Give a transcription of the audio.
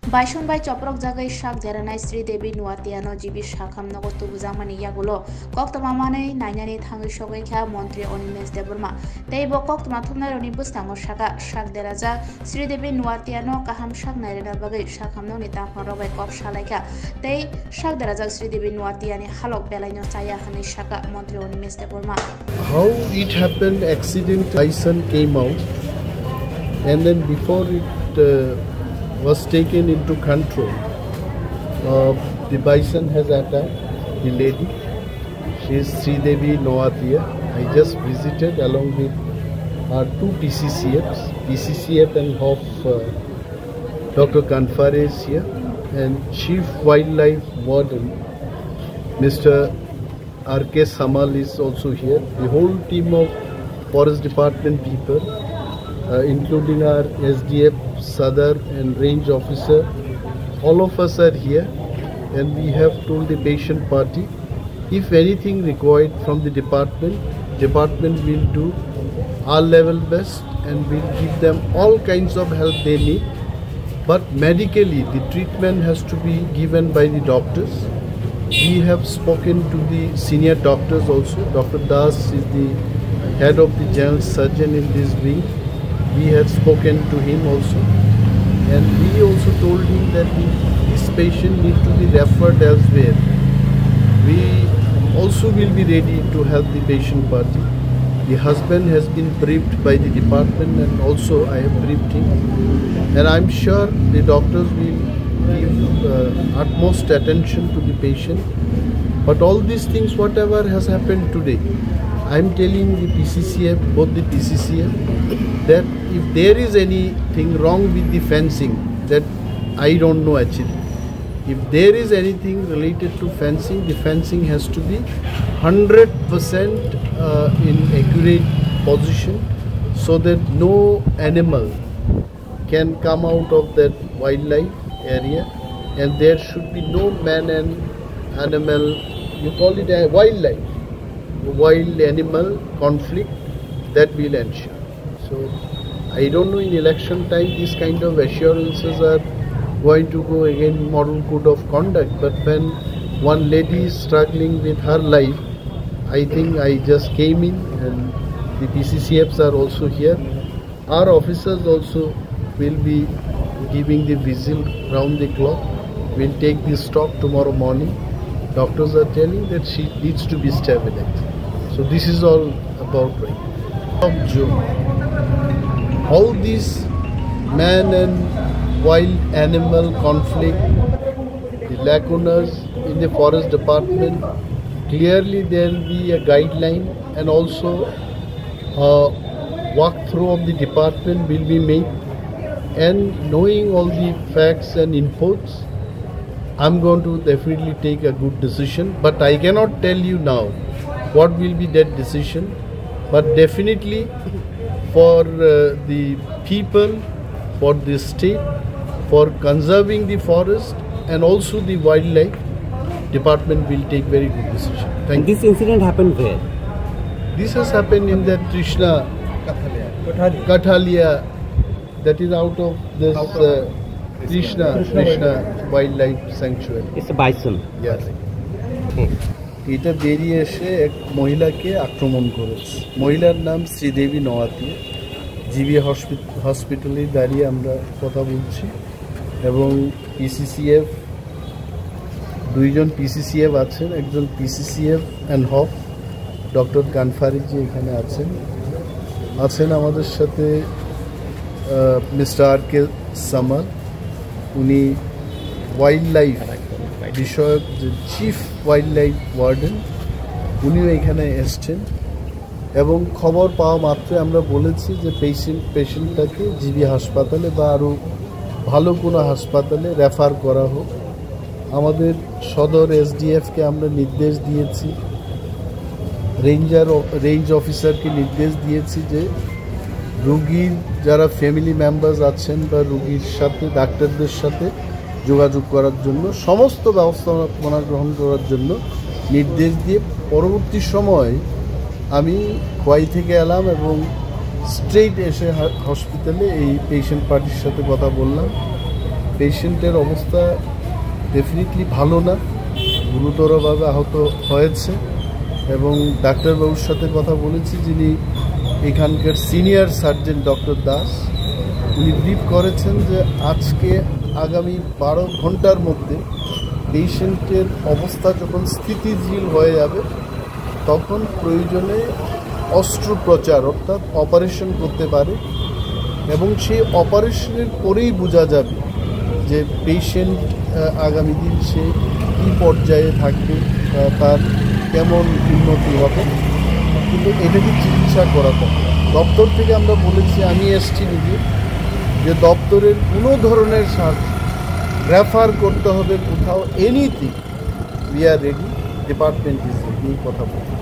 Baishon by Choprok Jagai Shak Jaranai Sri Devi Nuatiano GB Shakam Nogotu Buzamani Yagulo, Koktamamane, Nainani Tangu Shogeka, Montri Onimes de Burma. They bokok Matuna Onibus Tango Shaka, Shak Deraza, Sri Devi Nuatiano, Kaham Shak Narina Bagay, Shakam Nonita, Robe Kop Shalaka. They Shak Deraza Sri Devi Nuatiani, Halok Belano Saya Hani Shaka, Montri Onimes de Burma. How it happened, accident, bison came out, and then before it was taken into control, the bison has attacked the lady. She is Sridevi Noatia. I just visited along with our two PCCF and HOF. Dr. Kanfare is here, and Chief Wildlife Warden Mr. R.K. Samal is also here. The whole team of Forest Department people, including our SDF, Sadar and Range Officer, all of us are here, and we have told the patient party, if anything required from the department will do our level best and will give them all kinds of help they need. But medically, the treatment has to be given by the doctors. We have spoken to the senior doctors also. Dr. Das is the head of the general surgeon in this wing. We had spoken to him also, and we also told him that this patient needs to be referred elsewhere. We also will be ready to help the patient party. The husband has been briefed by the department, and also I have briefed him, and I'm sure the doctors will give utmost attention to the patient. But all these things, whatever has happened today, I'm telling the PCCF, both the PCCF, that if there is anything wrong with the fencing, that I don't know actually. If there is anything related to fencing, the fencing has to be 100% in accurate position, so that no animal can come out of that wildlife area, and there should be no man and animal, you call it a wildlife, wild animal conflict that will ensure. So I don't know, in election time these kind of assurances are going to go against model code of conduct, but when one lady is struggling with her life, I think I just came in, and the PCCFs are also here. Our officers also will be giving the vigil round the clock. We'll take this stock tomorrow morning. Doctors are telling that she needs to be stabilized. So this is all about right. Of June, all these man and wild animal conflict, the lacunas in the forest department, clearly there will be a guideline, and also a walkthrough of the department will be made. And knowing all the facts and inputs, I'm going to definitely take a good decision, but I cannot tell you now what will be that decision. But definitely for the people, for the state, for conserving the forest and also the wildlife, department will take very good decision. Thank you. This incident happened where? This has happened in that Krishna Kathalia, that is out of this Krishna Wildlife Sanctuary. It's a bison. Yes. এটা বেরিয়ে এসে এক মহিলাকে আক্রমণ করেছে। মহিলার নাম Sridevi Noatia. GB হসপিটালে দাঁড়িয়ে আমরা কথা বলছি, এবং পিসিসিএফ দুইজন পিসিসিএফ আছেন, একজন পিসিসিএফ অ্যান্ড হফ ডক্টর কানফারিজি এখানে আছেন আমাদের সাথে। Mister R K. সামাল, উনি ওয়াইল্ড লাইফ বিষয়ক যে চিফ ওয়াইল্ড লাইফ ওয়ার্ডেন, উনিও এখানে এসছেন, এবং খবর পাওয়া মাত্রই আমরা বলেছি যে পেশেন্টটাকে জিবি হাসপাতালে বা আরও ভালো কোনো হাসপাতালে রেফার করা হোক। আমাদের সদর এসডিএফকে আমরা নির্দেশ দিয়েছি, রেঞ্জ অফিসারকে নির্দেশ দিয়েছি যে রোগীর যারা ফ্যামিলি মেম্বার্স আছেন বা রোগীর সাথে ডাক্তারদের সাথে যোগাযোগ করার জন্য সমস্ত ব্যবস্থাপনা গ্রহণ করার জন্য নির্দেশ দিয়ে, পরবর্তী সময় আমি খোয়াই থেকে এলাম এবং স্ট্রেইট এসে হসপিটালে এই পেশেন্ট পার্টির সাথে কথা বললাম। পেশেন্টের অবস্থা ডেফিনেটলি ভালো না, গুরুতরভাবে আহত হয়েছে এবং ডাক্তারবাবুর সাথে কথা বলেছি, যিনি এখানকার সিনিয়র সার্জন ডক্টর দাস, উনি ব্রিফ করেছেন যে আজকে আগামী 12 ঘন্টার মধ্যে পেশেন্টের অবস্থা যখন স্থিতিশীল হয়ে যাবে তখন প্রয়োজনে অস্ত্রোপচার অর্থাৎ অপারেশন করতে পারে এবং সেই অপারেশনের পরেই বোঝা যাবে যে পেশেন্ট আগামী দিন সে কী পর্যায়ে থাকবে, তার কেমন উন্নতি হবে। কিন্তু এটাকে চিকিৎসা করা দপ্তর থেকে আমরা বলেছি, আমি এসছি নিজে, যে দপ্তরের কোনো ধরনের সাহায্য রেফার করতে হবে কোথাও, anything we are ready, department is ready, এই কথা বলছি।